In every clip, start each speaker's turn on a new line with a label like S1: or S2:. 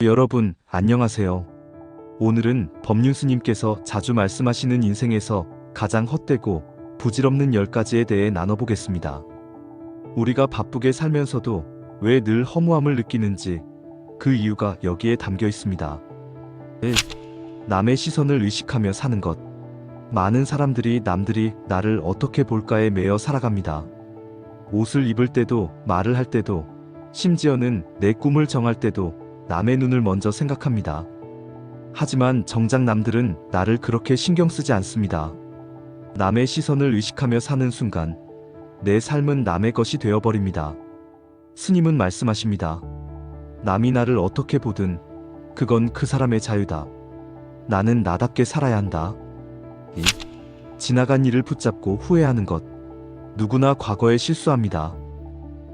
S1: 여러분, 안녕하세요. 오늘은 법륜스님께서 자주 말씀하시는 인생에서 가장 헛되고 부질없는 10가지에 대해 나눠보겠습니다. 우리가 바쁘게 살면서도 왜 늘 허무함을 느끼는지 그 이유가 여기에 담겨 있습니다. 1. 남의 시선을 의식하며 사는 것. 많은 사람들이 남들이 나를 어떻게 볼까에 매여 살아갑니다. 옷을 입을 때도, 말을 할 때도, 심지어는 내 꿈을 정할 때도 남의 눈을 먼저 생각합니다. 하지만 정작 남들은 나를 그렇게 신경 쓰지 않습니다. 남의 시선을 의식하며 사는 순간 내 삶은 남의 것이 되어버립니다. 스님은 말씀하십니다. 남이 나를 어떻게 보든 그건 그 사람의 자유다. 나는 나답게 살아야 한다. 2. 지나간 일을 붙잡고 후회하는 것. 누구나 과거에 실수합니다.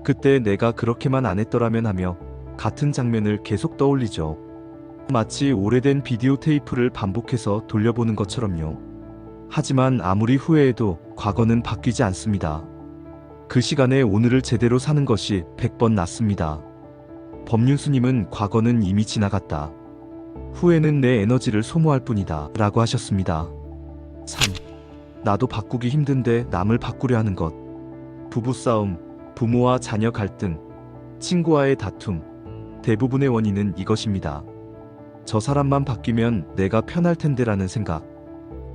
S1: 그때 내가 그렇게만 안 했더라면 하며 같은 장면을 계속 떠올리죠. 마치 오래된 비디오 테이프를 반복해서 돌려보는 것처럼요. 하지만 아무리 후회해도 과거는 바뀌지 않습니다. 그 시간에 오늘을 제대로 사는 것이 100번 낫습니다. 법륜스님은 과거는 이미 지나갔다. 후회는 내 에너지를 소모할 뿐이다 라고 하셨습니다. 3. 나도 바꾸기 힘든데 남을 바꾸려 하는 것. 부부싸움, 부모와 자녀 갈등, 친구와의 다툼, 대부분의 원인은 이것입니다. 저 사람만 바뀌면 내가 편할 텐데라는 생각.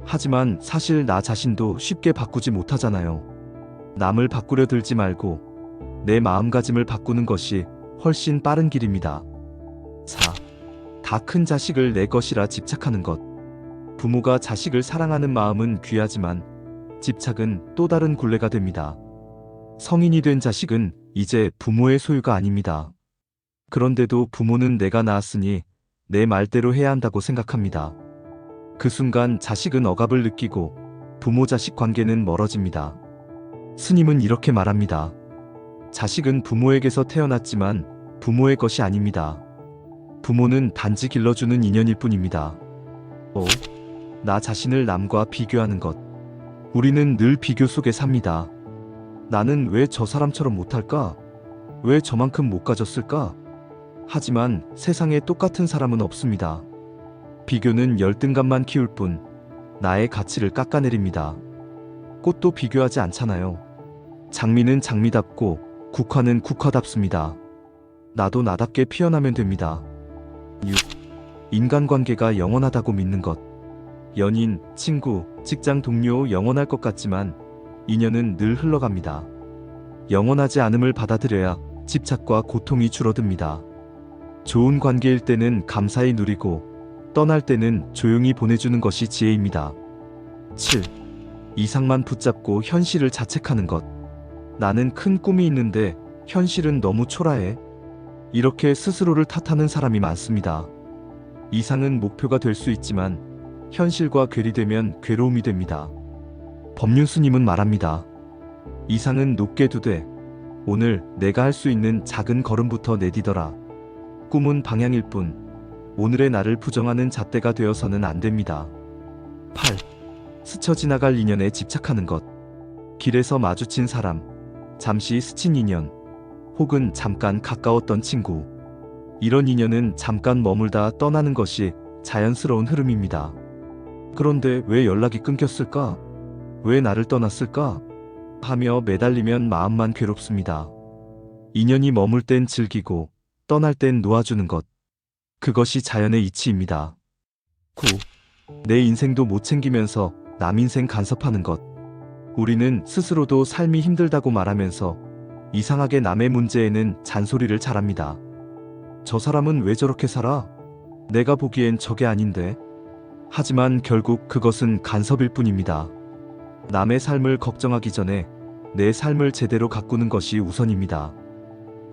S1: 하지만 사실 나 자신도 쉽게 바꾸지 못하잖아요. 남을 바꾸려 들지 말고 내 마음가짐을 바꾸는 것이 훨씬 빠른 길입니다. 4. 다 큰 자식을 내 것이라 집착하는 것. 부모가 자식을 사랑하는 마음은 귀하지만 집착은 또 다른 굴레가 됩니다. 성인이 된 자식은 이제 부모의 소유가 아닙니다. 그런데도 부모는 내가 낳았으니 내 말대로 해야 한다고 생각합니다. 그 순간 자식은 억압을 느끼고 부모-자식 관계는 멀어집니다. 스님은 이렇게 말합니다. 자식은 부모에게서 태어났지만 부모의 것이 아닙니다. 부모는 단지 길러주는 인연일 뿐입니다. 5. 나 자신을 남과 비교하는 것. 우리는 늘 비교 속에 삽니다. 나는 왜 저 사람처럼 못할까? 왜 저만큼 못 가졌을까? 하지만 세상에 똑같은 사람은 없습니다. 비교는 열등감만 키울 뿐 나의 가치를 깎아내립니다. 꽃도 비교하지 않잖아요. 장미는 장미답고 국화는 국화답습니다. 나도 나답게 피어나면 됩니다. 6. 인간관계가 영원하다고 믿는 것. 연인, 친구, 직장 동료 영원할 것 같지만 인연은 늘 흘러갑니다. 영원하지 않음을 받아들여야 집착과 고통이 줄어듭니다. 좋은 관계일 때는 감사히 누리고 떠날 때는 조용히 보내주는 것이 지혜입니다. 7. 이상만 붙잡고 현실을 자책하는 것. 나는 큰 꿈이 있는데 현실은 너무 초라해. 이렇게 스스로를 탓하는 사람이 많습니다. 이상은 목표가 될 수 있지만 현실과 괴리되면 괴로움이 됩니다. 법륜스님은 말합니다. 이상은 높게 두되 오늘 내가 할 수 있는 작은 걸음부터 내디뎌라. 꿈은 방향일 뿐 오늘의 나를 부정하는 잣대가 되어서는 안 됩니다. 8. 스쳐 지나갈 인연에 집착하는 것. 길에서 마주친 사람, 잠시 스친 인연, 혹은 잠깐 가까웠던 친구. 이런 인연은 잠깐 머물다 떠나는 것이 자연스러운 흐름입니다. 그런데 왜 연락이 끊겼을까? 왜 나를 떠났을까? 하며 매달리면 마음만 괴롭습니다. 인연이 머물 땐 즐기고 떠날 땐 놓아주는 것. 그것이 자연의 이치입니다. 9. 내 인생도 못 챙기면서 남 인생 간섭하는 것. 우리는 스스로도 삶이 힘들다고 말하면서 이상하게 남의 문제에는 잔소리를 잘합니다. 저 사람은 왜 저렇게 살아? 내가 보기엔 저게 아닌데. 하지만 결국 그것은 간섭일 뿐입니다. 남의 삶을 걱정하기 전에 내 삶을 제대로 가꾸는 것이 우선입니다.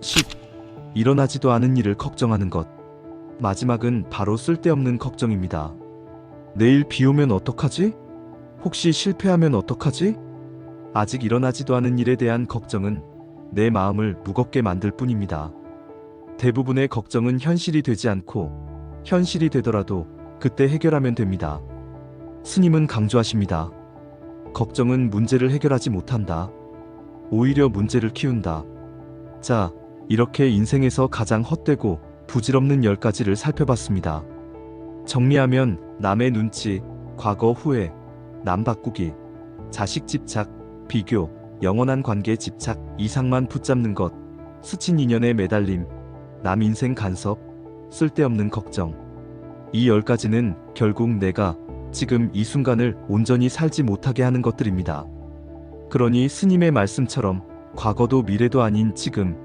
S1: 10. 일어나지도 않은 일을 걱정하는 것. 마지막은 바로 쓸데없는 걱정입니다. 내일 비 오면 어떡하지? 혹시 실패하면 어떡하지? 아직 일어나지도 않은 일에 대한 걱정은 내 마음을 무겁게 만들 뿐입니다. 대부분의 걱정은 현실이 되지 않고 현실이 되더라도 그때 해결하면 됩니다. 스님은 강조하십니다. 걱정은 문제를 해결하지 못한다. 오히려 문제를 키운다. 자, 이렇게 인생에서 가장 헛되고 부질없는 10가지를 살펴봤습니다. 정리하면 남의 눈치, 과거 후회, 남 바꾸기, 자식 집착, 비교, 영원한 관계 집착, 이상만 붙잡는 것, 스친 인연에 매달림, 남 인생 간섭, 쓸데없는 걱정. 이 10가지는 결국 내가 지금 이 순간을 온전히 살지 못하게 하는 것들입니다. 그러니 스님의 말씀처럼 과거도 미래도 아닌 지금,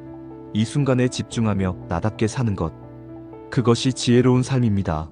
S1: 이 순간에 집중하며 나답게 사는 것. 그것이 지혜로운 삶입니다.